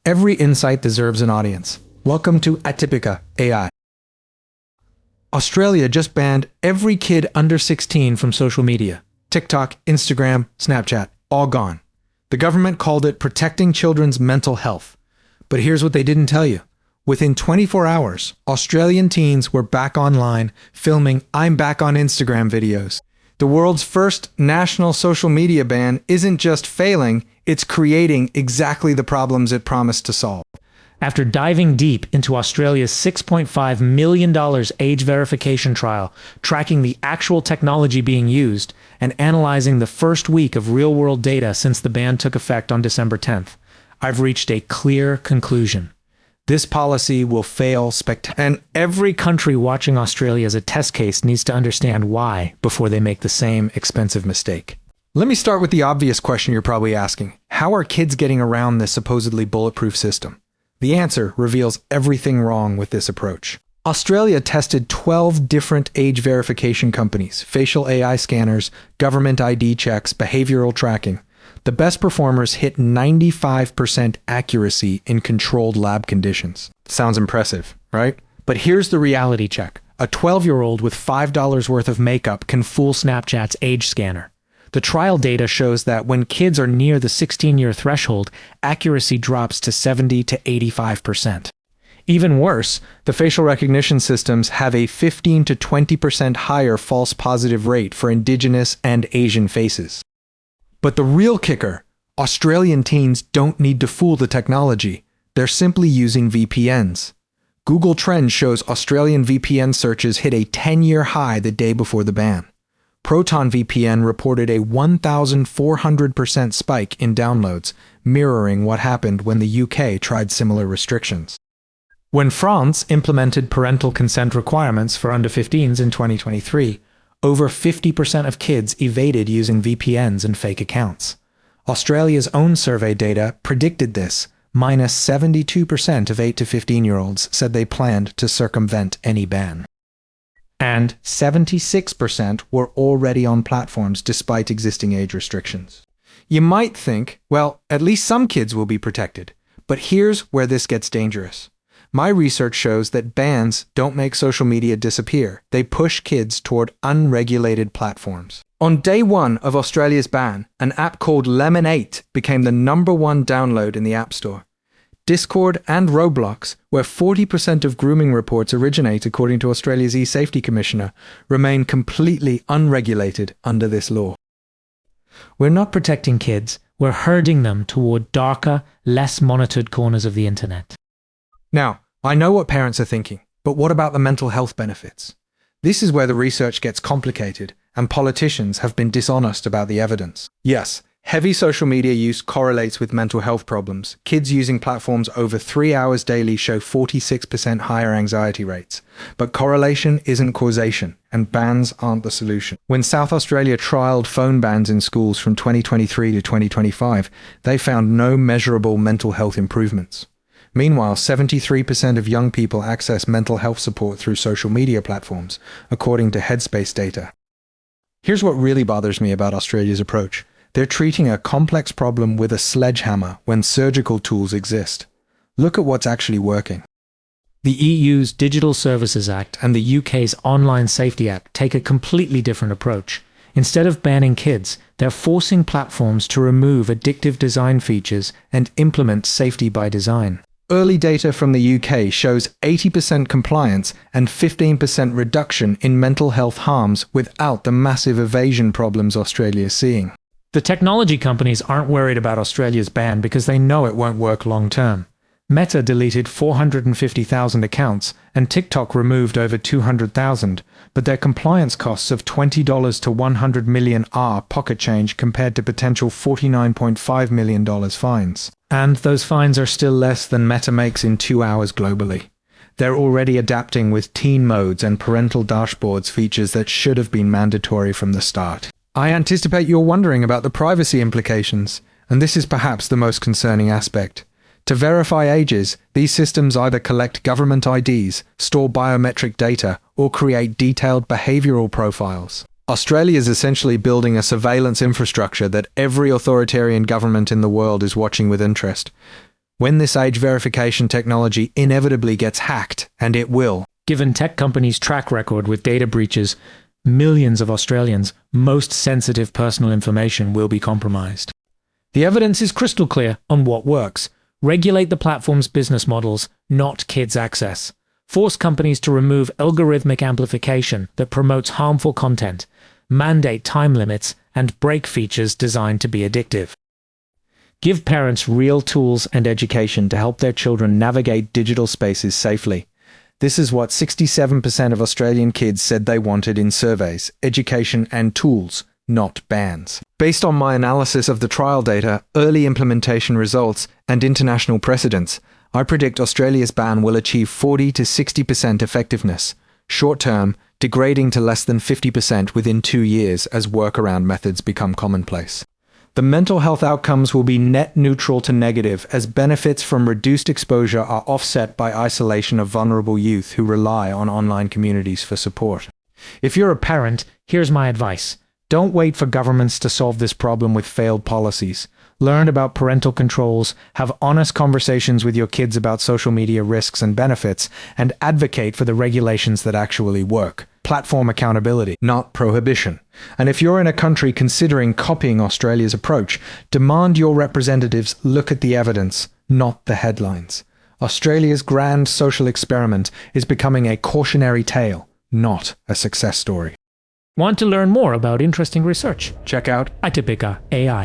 Every insight deserves an audience. Welcome to Atypica AI. Australia just banned every kid under 16 from social media. TikTok, Instagram, Snapchat, all gone. The government called it protecting children's mental health. But here's what they didn't tell you. Within 24 hours, Australian teens were back online filming "I'm back on Instagram" videos. The world's first national social media ban isn't just failing, it's creating exactly the problems it promised to solve. After diving deep into Australia's $6.5 million age verification trial, tracking the actual technology being used, and analyzing the first week of real-world data since the ban took effect on December 10th, I've reached a clear conclusion. This policy will fail spectacularly, and every country watching Australia as a test case needs to understand why before they make the same expensive mistake. Let me start with the obvious question you're probably asking. How are kids getting around this supposedly bulletproof system? The answer reveals everything wrong with this approach. Australia tested 12 different age verification companies, facial AI scanners, government ID checks, behavioral tracking. The best performers hit 95% accuracy in controlled lab conditions. Sounds impressive, right? But here's the reality check. A 12-year-old with $5 worth of makeup can fool Snapchat's age scanner. The trial data shows that when kids are near the 16-year threshold, accuracy drops to 70 to 85%. Even worse, the facial recognition systems have a 15 to 20% higher false positive rate for Indigenous and Asian faces. But the real kicker, Australian teens don't need to fool the technology. They're simply using VPNs. Google Trends shows Australian VPN searches hit a 10-year high the day before the ban. Proton VPN reported a 1,400% spike in downloads, mirroring what happened when the UK tried similar restrictions. When France implemented parental consent requirements for under 15s in 2023, over 50% of kids evaded using VPNs and fake accounts. Australia's own survey data predicted this. Minus 72% of 8 to 15-year-olds said they planned to circumvent any ban. And 76% were already on platforms despite existing age restrictions. You might think, well, at least some kids will be protected. But here's where this gets dangerous. My research shows that bans don't make social media disappear. They push kids toward unregulated platforms. On day one of Australia's ban, an app called Lemon8 became the #1 download in the App Store. Discord and Roblox, where 40% of grooming reports originate according to Australia's e-safety commissioner, remain completely unregulated under this law. We're not protecting kids, we're herding them toward darker, less monitored corners of the internet. Now, I know what parents are thinking, but what about the mental health benefits? This is where the research gets complicated, and politicians have been dishonest about the evidence. Yes, heavy social media use correlates with mental health problems. Kids using platforms over 3 hours daily show 46% higher anxiety rates. But correlation isn't causation, and bans aren't the solution. When South Australia trialled phone bans in schools from 2023 to 2025, they found no measurable mental health improvements. Meanwhile, 73% of young people access mental health support through social media platforms, according to Headspace data. Here's what really bothers me about Australia's approach. They're treating a complex problem with a sledgehammer when surgical tools exist. Look at what's actually working. The EU's Digital Services Act and the UK's Online Safety Act take a completely different approach. Instead of banning kids, they're forcing platforms to remove addictive design features and implement safety by design. Early data from the UK shows 80% compliance and 15% reduction in mental health harms without the massive evasion problems Australia is seeing. The technology companies aren't worried about Australia's ban because they know it won't work long term. Meta deleted 450,000 accounts and TikTok removed over 200,000, but their compliance costs of $20 to $100 million are pocket change compared to potential $49.5 million fines. And those fines are still less than Meta makes in 2 hours globally. They're already adapting with teen modes and parental dashboards features that should have been mandatory from the start. I anticipate you're wondering about the privacy implications, and this is perhaps the most concerning aspect. To verify ages, these systems either collect government IDs, store biometric data, or create detailed behavioral profiles. Australia is essentially building a surveillance infrastructure that every authoritarian government in the world is watching with interest. when this age verification technology inevitably gets hacked, and it will. Given tech companies' track record with data breaches, millions of Australians' most sensitive personal information will be compromised. The evidence is crystal clear on what works. Regulate the platform's business models, not kids' access. Force companies to remove algorithmic amplification that promotes harmful content. Mandate time limits and break features designed to be addictive. Give parents real tools and education to help their children navigate digital spaces safely. This is what 67% of Australian kids said they wanted in surveys: education and tools, not bans. Based on my analysis of the trial data, early implementation results, and international precedents, I predict Australia's ban will achieve 40 to 60% effectiveness, short-term, degrading to less than 50% within 2 years as workaround methods become commonplace. The mental health outcomes will be net neutral to negative, as benefits from reduced exposure are offset by isolation of vulnerable youth who rely on online communities for support. If you're a parent, here's my advice. Don't wait for governments to solve this problem with failed policies. Learn about parental controls, have honest conversations with your kids about social media risks and benefits, and advocate for the regulations that actually work. Platform accountability, not prohibition. And if you're in a country considering copying Australia's approach, demand your representatives look at the evidence, not the headlines. Australia's grand social experiment is becoming a cautionary tale, not a success story. Want to learn more about interesting research? Check out Atypica AI.